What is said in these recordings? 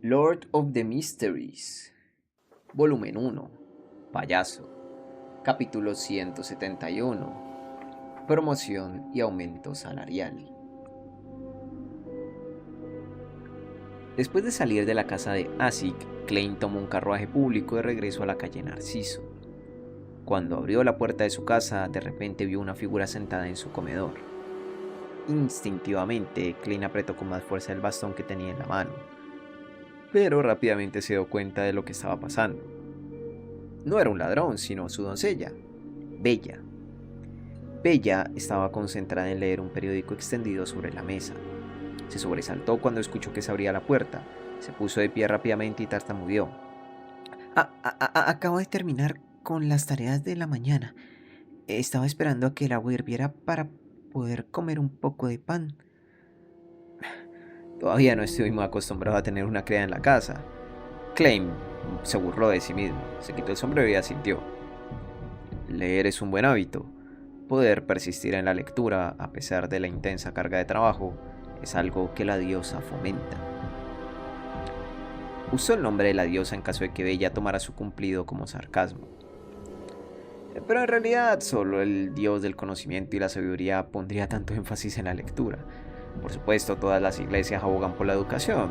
Lord of the Mysteries, Volumen 1, Payaso, Capítulo 171, Promoción y aumento salarial. Después de salir de la casa de Asik, Klein tomó un carruaje público de regreso a la calle Narciso. Cuando abrió la puerta de su casa, de repente vio una figura sentada en su comedor. Instintivamente, Klein apretó con más fuerza el bastón que tenía en la mano, pero rápidamente se dio cuenta de lo que estaba pasando. No era un ladrón, sino su doncella, Bella. Bella estaba concentrada en leer un periódico extendido sobre la mesa. Se sobresaltó cuando escuchó que se abría la puerta. Se puso de pie rápidamente y tartamudeó. Acabo de terminar con las tareas de la mañana. Estaba esperando a que el agua hirviera para poder comer un poco de pan. Todavía no estoy muy acostumbrado a tener una criada en la casa. Klein se burló de sí mismo, se quitó el sombrero y asintió. Leer es un buen hábito. Poder persistir en la lectura a pesar de la intensa carga de trabajo es algo que la diosa fomenta. Usó el nombre de la diosa en caso de que Bella tomara su cumplido como sarcasmo. Pero en realidad solo el dios del conocimiento y la sabiduría pondría tanto énfasis en la lectura. Por supuesto, todas las iglesias abogan por la educación.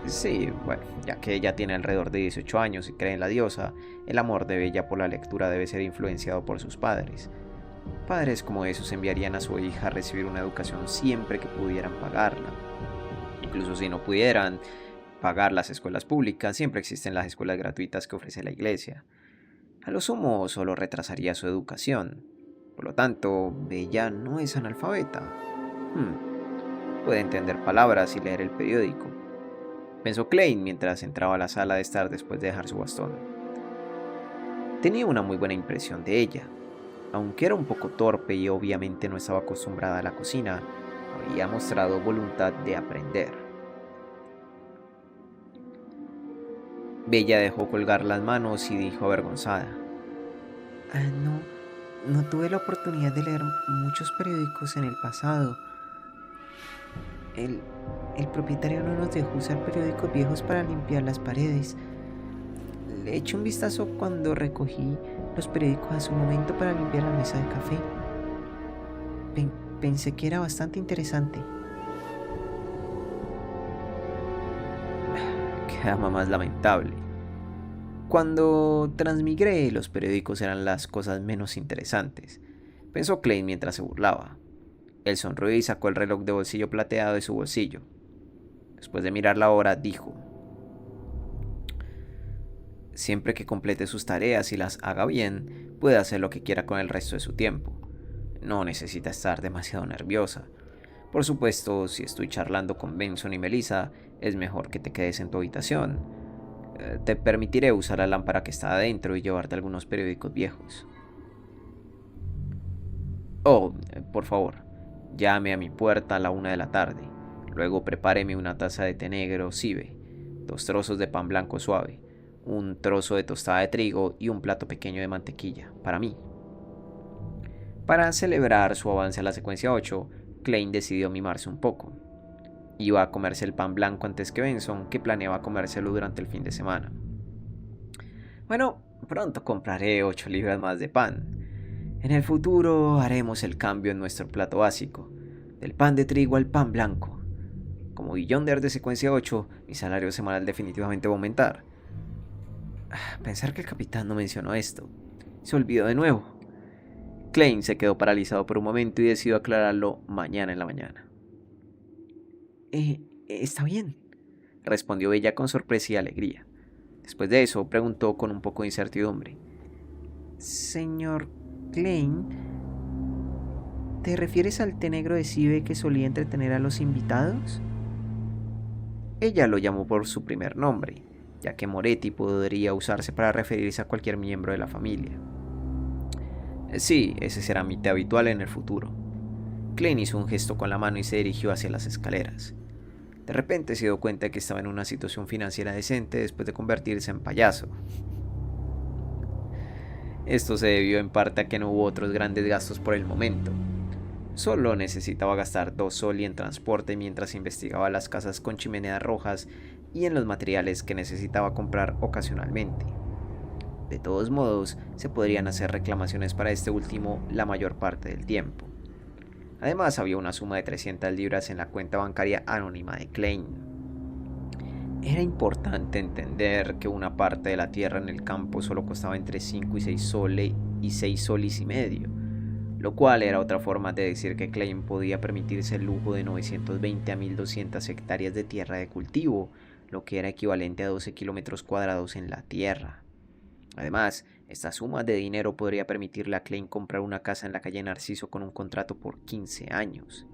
Sí, bueno, ya que ella tiene alrededor de 18 años y cree en la diosa, el amor de Bella por la lectura debe ser influenciado por sus padres. Padres como esos enviarían a su hija a recibir una educación siempre que pudieran pagarla. Incluso si no pudieran pagar las escuelas públicas, siempre existen las escuelas gratuitas que ofrece la iglesia. A lo sumo solo retrasaría su educación. Por lo tanto, Bella no es analfabeta. Puede entender palabras y leer el periódico, pensó Klein mientras entraba a la sala de estar después de dejar su bastón. Tenía una muy buena impresión de ella. Aunque era un poco torpe y obviamente no estaba acostumbrada a la cocina, había mostrado voluntad de aprender. Bella dejó colgar las manos y dijo avergonzada. No tuve la oportunidad de leer muchos periódicos en el pasado. El propietario no nos dejó usar periódicos viejos para limpiar las paredes. Le eché un vistazo cuando recogí los periódicos a su momento para limpiar la mesa de café. Pensé que era bastante interesante. Qué dama más lamentable. Cuando transmigré, los periódicos eran las cosas menos interesantes, pensó Klein mientras se burlaba. Él sonrió y sacó el reloj de bolsillo plateado de su bolsillo. Después de mirar la hora, dijo: siempre que complete sus tareas y las haga bien, puede hacer lo que quiera con el resto de su tiempo. No necesita estar demasiado nerviosa. Por supuesto, si estoy charlando con Benson y Melissa, es mejor que te quedes en tu habitación. Te permitiré usar la lámpara que está adentro y llevarte algunos periódicos viejos. Oh, por favor, llame a mi puerta a la 1 de la tarde. Luego prepáreme una taza de té negro Cibe, 2 trozos de pan blanco suave, un trozo de tostada de trigo y un plato pequeño de mantequilla, para mí. Para celebrar su avance a la secuencia 8, Klein decidió mimarse un poco. Iba a comerse el pan blanco antes que Benson, que planeaba comérselo durante el fin de semana. Bueno, pronto compraré 8 libras más de pan. En el futuro haremos el cambio en nuestro plato básico, del pan de trigo al pan blanco. Como Beyonder de secuencia 8, mi salario semanal definitivamente va a aumentar. Pensar que el capitán no mencionó esto. Se olvidó de nuevo. Klein se quedó paralizado por un momento y decidió aclararlo mañana en la mañana. Está bien, respondió Bella con sorpresa y alegría. Después de eso, preguntó con un poco de incertidumbre. Señor Klein, ¿te refieres al té negro de Cibe que solía entretener a los invitados? Ella lo llamó por su primer nombre, ya que Moretti podría usarse para referirse a cualquier miembro de la familia. Sí, ese será mi té habitual en el futuro. Klein hizo un gesto con la mano y se dirigió hacia las escaleras. De repente se dio cuenta de que estaba en una situación financiera decente después de convertirse en payaso. Esto se debió en parte a que no hubo otros grandes gastos por el momento. Solo necesitaba gastar 2 soli en transporte mientras investigaba las casas con chimeneas rojas y en los materiales que necesitaba comprar ocasionalmente. De todos modos, se podrían hacer reclamaciones para este último la mayor parte del tiempo. Además, había una suma de 300 libras en la cuenta bancaria anónima de Klein. Era importante entender que una parte de la tierra en el campo solo costaba entre 5 y 6 soles y 6 soles y medio, lo cual era otra forma de decir que Klein podía permitirse el lujo de 920 a 1200 hectáreas de tierra de cultivo, lo que era equivalente a 12 kilómetros cuadrados en la tierra. Además, esta suma de dinero podría permitirle a Klein comprar una casa en la calle Narciso con un contrato por 15 años.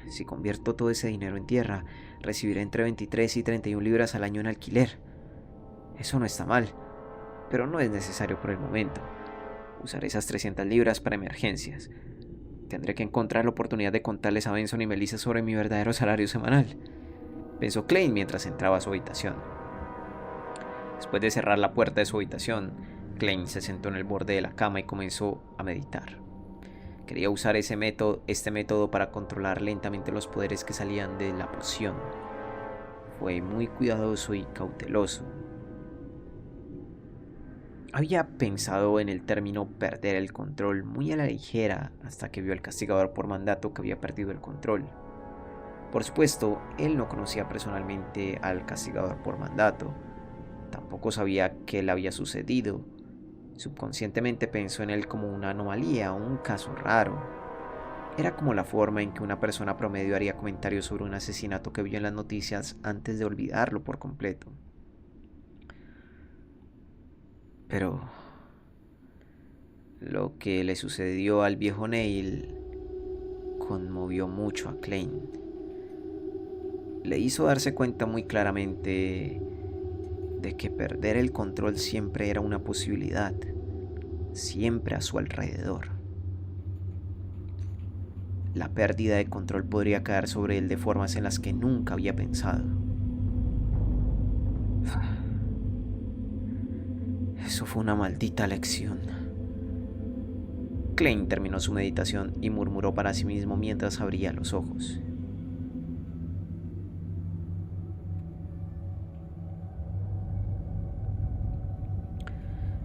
Si convierto todo ese dinero en tierra, recibiré entre 23 y 31 libras al año en alquiler. Eso no está mal, pero no es necesario por el momento. Usaré esas 300 libras para emergencias. Tendré que encontrar la oportunidad de contarles a Benson y Melissa sobre mi verdadero salario semanal, pensó Klein mientras entraba a su habitación. Después de cerrar la puerta de su habitación, Klein se sentó en el borde de la cama y comenzó a meditar. Quería usar este método para controlar lentamente los poderes que salían de la poción. Fue muy cuidadoso y cauteloso. Había pensado en el término perder el control muy a la ligera hasta que vio al castigador por mandato que había perdido el control. Por supuesto, él no conocía personalmente al castigador por mandato. Tampoco sabía qué le había sucedido. Subconscientemente pensó en él como una anomalía, un caso raro. Era como la forma en que una persona promedio haría comentarios sobre un asesinato que vio en las noticias antes de olvidarlo por completo. Pero lo que le sucedió al viejo Neil conmovió mucho a Klein. Le hizo darse cuenta muy claramente de que perder el control siempre era una posibilidad, siempre a su alrededor. La pérdida de control podría caer sobre él de formas en las que nunca había pensado. Eso fue una maldita lección. Klein terminó su meditación y murmuró para sí mismo mientras abría los ojos.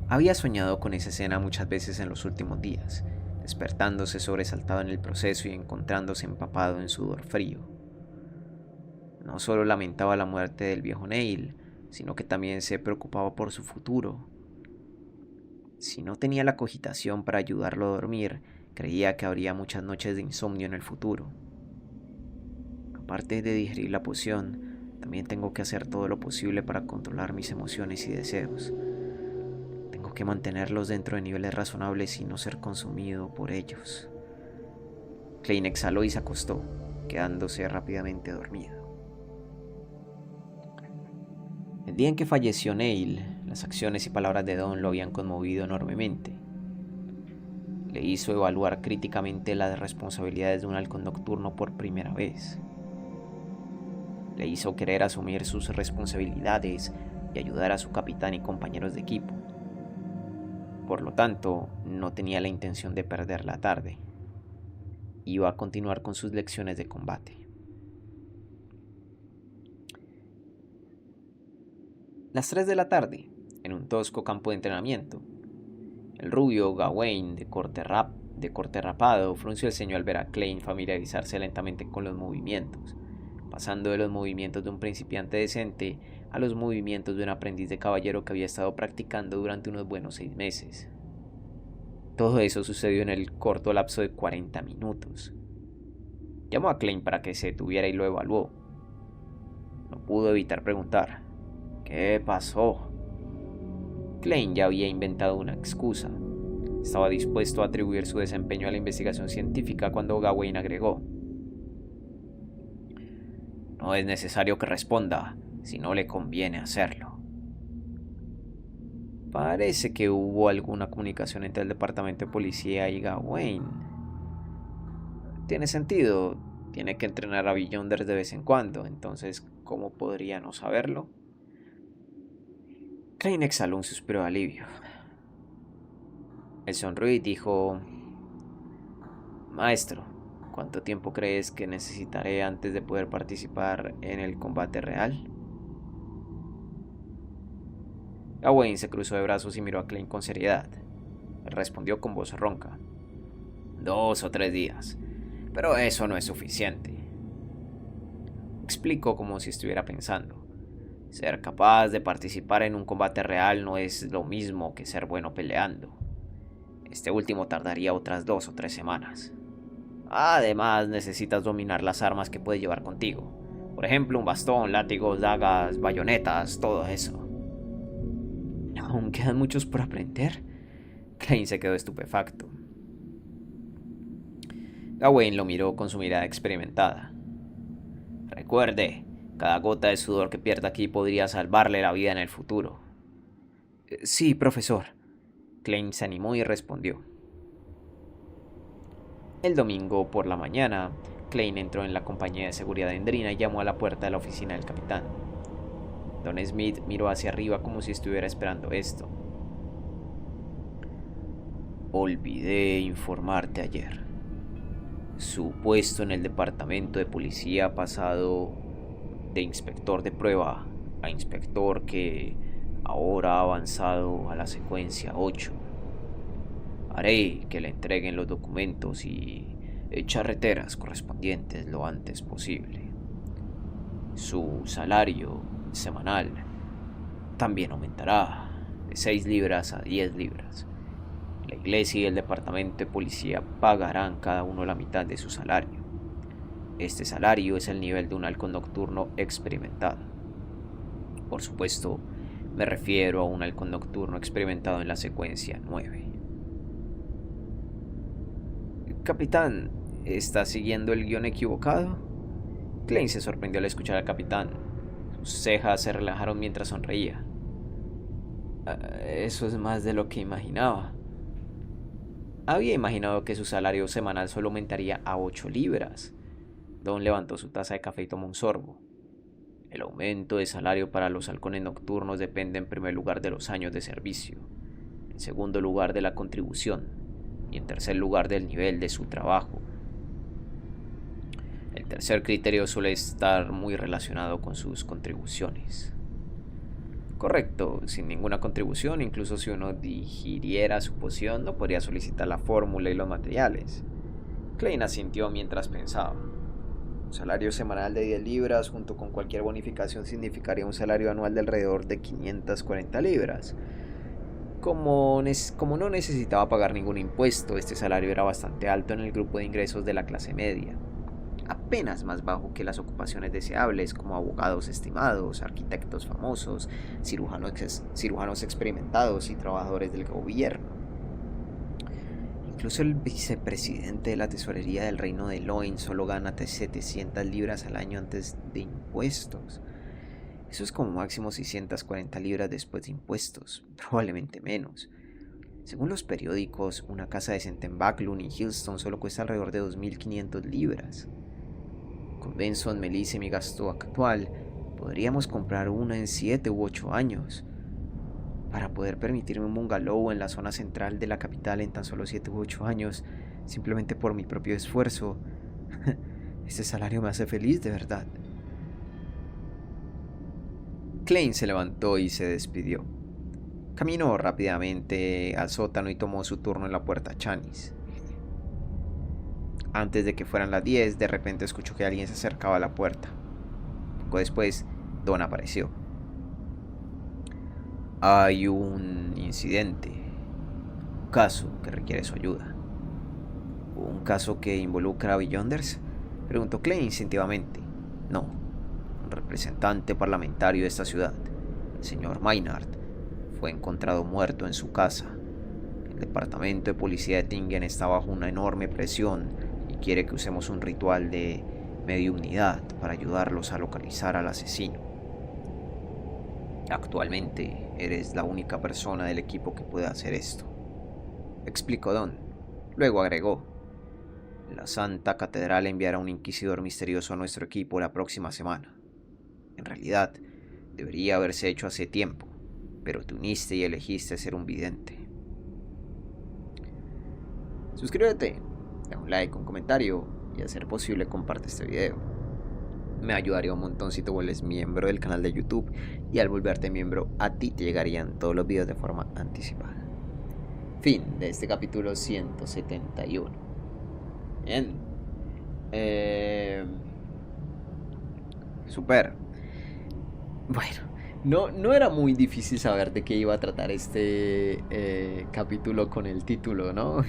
Había soñado con esa escena muchas veces en los últimos días, despertándose sobresaltado en el proceso y encontrándose empapado en sudor frío. No solo lamentaba la muerte del viejo Neil, sino que también se preocupaba por su futuro. Si no tenía la cogitación para ayudarlo a dormir, creía que habría muchas noches de insomnio en el futuro. Aparte de digerir la poción, también tengo que hacer todo lo posible para controlar mis emociones y deseos. Tengo que mantenerlos dentro de niveles razonables y no ser consumido por ellos. Klein exhaló y se acostó, quedándose rápidamente dormido. El día en que falleció Neil, las acciones y palabras de Don lo habían conmovido enormemente. Le hizo evaluar críticamente las responsabilidades de un halcón nocturno por primera vez. Le hizo querer asumir sus responsabilidades y ayudar a su capitán y compañeros de equipo. Por lo tanto, no tenía la intención de perder la tarde. Iba a continuar con sus lecciones de combate. Las 3 de la tarde, en un tosco campo de entrenamiento, el rubio Gawain de corte rapado frunció el ceño al ver a Klein familiarizarse lentamente con los movimientos, pasando de los movimientos de un principiante decente a los movimientos de un aprendiz de caballero que había estado practicando durante unos buenos 6 meses. Todo eso sucedió en el corto lapso de 40 minutos. Llamó a Klein para que se detuviera y lo evaluó. No pudo evitar preguntar: ¿qué pasó? Klein ya había inventado una excusa. Estaba dispuesto a atribuir su desempeño a la investigación científica cuando Gawain agregó: no es necesario que responda si no le conviene hacerlo. Parece que hubo alguna comunicación entre el departamento de policía y Gawain. Tiene sentido, tiene que entrenar a Beyonders de vez en cuando, entonces, ¿cómo podría no saberlo? Klein exhaló un suspiro de alivio. Él sonrió y dijo: Maestro, ¿Cuánto tiempo crees que necesitaré antes de poder participar en el combate real? Gawain se cruzó de brazos y miró a Klein con seriedad. Él respondió con voz ronca. 2 o 3 días. Pero eso no es suficiente. Explicó como si estuviera pensando. Ser capaz de participar en un combate real no es lo mismo que ser bueno peleando. Este último tardaría otras 2 o 3 semanas. Además, necesitas dominar las armas que puedes llevar contigo. Por ejemplo, un bastón, látigos, dagas, bayonetas, todo eso. ¿Aún quedan muchos por aprender? Klein se quedó estupefacto. Gawain lo miró con su mirada experimentada. Recuerde, cada gota de sudor que pierda aquí podría salvarle la vida en el futuro. Sí, profesor. Klein se animó y respondió. El domingo por la mañana, Klein entró en la compañía de seguridad de Endrina y llamó a la puerta de la oficina del capitán. Don Smith miró hacia arriba como si estuviera esperando esto. Olvidé informarte ayer. Su puesto en el departamento de policía ha pasado de inspector de prueba a inspector, que ahora ha avanzado a la secuencia 8. Haré que le entreguen los documentos y charreteras correspondientes lo antes posible. Su salario semanal también aumentará de 6 libras a 10 libras. La iglesia y el departamento de policía pagarán cada uno la mitad de su salario. Este salario es el nivel de un halcón nocturno experimentado. Por supuesto, me refiero a un halcón nocturno experimentado en la secuencia 9. Capitán, ¿está siguiendo el guión equivocado? Klein se sorprendió al escuchar al capitán. Sus cejas se relajaron mientras sonreía. Eso es más de lo que imaginaba. Había imaginado que su salario semanal solo aumentaría a 8 libras. Don levantó su taza de café y tomó un sorbo. El aumento de salario para los halcones nocturnos depende en primer lugar de los años de servicio, en segundo lugar de la contribución y en tercer lugar del nivel de su trabajo. El tercer criterio suele estar muy relacionado con sus contribuciones. Correcto, sin ninguna contribución, incluso si uno digiriera su poción, no podría solicitar la fórmula y los materiales. Klein asintió mientras pensaba. Un salario semanal de 10 libras junto con cualquier bonificación significaría un salario anual de alrededor de 540 libras. Como no necesitaba pagar ningún impuesto, este salario era bastante alto en el grupo de ingresos de la clase media. Apenas más bajo que las ocupaciones deseables como abogados estimados, arquitectos famosos, cirujanos experimentados y trabajadores del gobierno. Incluso el vicepresidente de la tesorería del reino de Loin solo gana 700 libras al año antes de impuestos. Eso es como máximo 640 libras después de impuestos, probablemente menos. Según los periódicos, una casa decente en Backlund y Hillstone solo cuesta alrededor de 2.500 libras. Con Benson, Melissa y mi gasto actual, podríamos comprar una en 7 u 8 años. Para poder permitirme un bungalow en la zona central de la capital en tan solo 7 u 8 años, simplemente por mi propio esfuerzo, este salario me hace feliz de verdad. Klein se levantó y se despidió. Caminó rápidamente al sótano y tomó su turno en la puerta Chanis. Antes de que fueran las 10, de repente escuchó que alguien se acercaba a la puerta. Poco después, Don apareció. Hay un incidente, un caso que requiere su ayuda. ¿Un caso que involucra a Beyonders?, preguntó Klein instintivamente. No, un representante parlamentario de esta ciudad, el señor Maynard, fue encontrado muerto en su casa. El departamento de policía de Tingen está bajo una enorme presión y quiere que usemos un ritual de mediunidad para ayudarlos a localizar al asesino. Actualmente eres la única persona del equipo que puede hacer esto, explicó Don. Luego agregó: la Santa Catedral enviará un inquisidor misterioso a nuestro equipo la próxima semana. En realidad, debería haberse hecho hace tiempo, pero te uniste y elegiste ser un vidente. Suscríbete, da un like, un comentario y a ser posible comparte este video. Me ayudaría un montón si te vuelves miembro del canal de YouTube y al volverte miembro a ti te llegarían todos los videos de forma anticipada. Fin de este capítulo 171. Bien. Super. Bueno, no era muy difícil saber de qué iba a tratar este capítulo con el título, ¿no?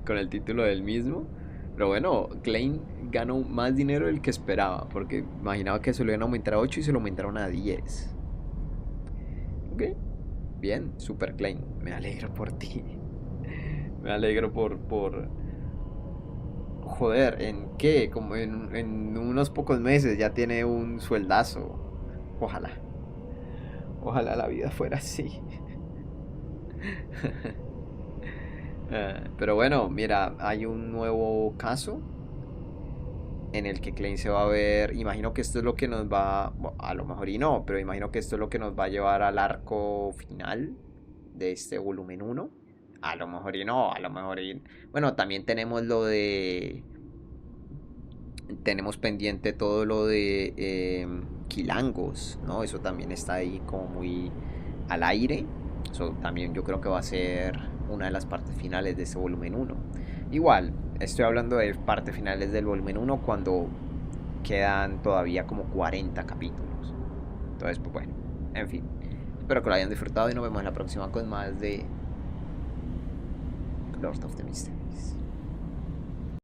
Con el título del mismo. Pero bueno, Klein ganó más dinero del que esperaba, porque imaginaba que se lo iban a aumentar a 8 y se lo aumentaron a 10. Ok, bien, super Klein, me alegro por ti. Me alegro por... Joder, ¿en qué? Como en unos pocos meses ya tiene un sueldazo. Ojalá. Ojalá la vida fuera así. Pero bueno, mira, hay un nuevo caso en el que Klein se va a ver. Imagino que esto es lo que nos va. Bueno, a lo mejor y no, pero imagino que esto es lo que nos va a llevar al arco final de este volumen 1. A lo mejor y no, a lo mejor y. Bueno, también tenemos lo de. Tenemos pendiente todo lo de Quilangos, ¿no? Eso también está ahí como muy al aire. Eso también yo creo que va a ser una de las partes finales de este volumen 1. Igual, estoy hablando de partes finales del volumen 1 cuando quedan todavía como 40 capítulos. Entonces, pues bueno, en fin. Espero que lo hayan disfrutado y nos vemos en la próxima con más de Lord of the Mysteries.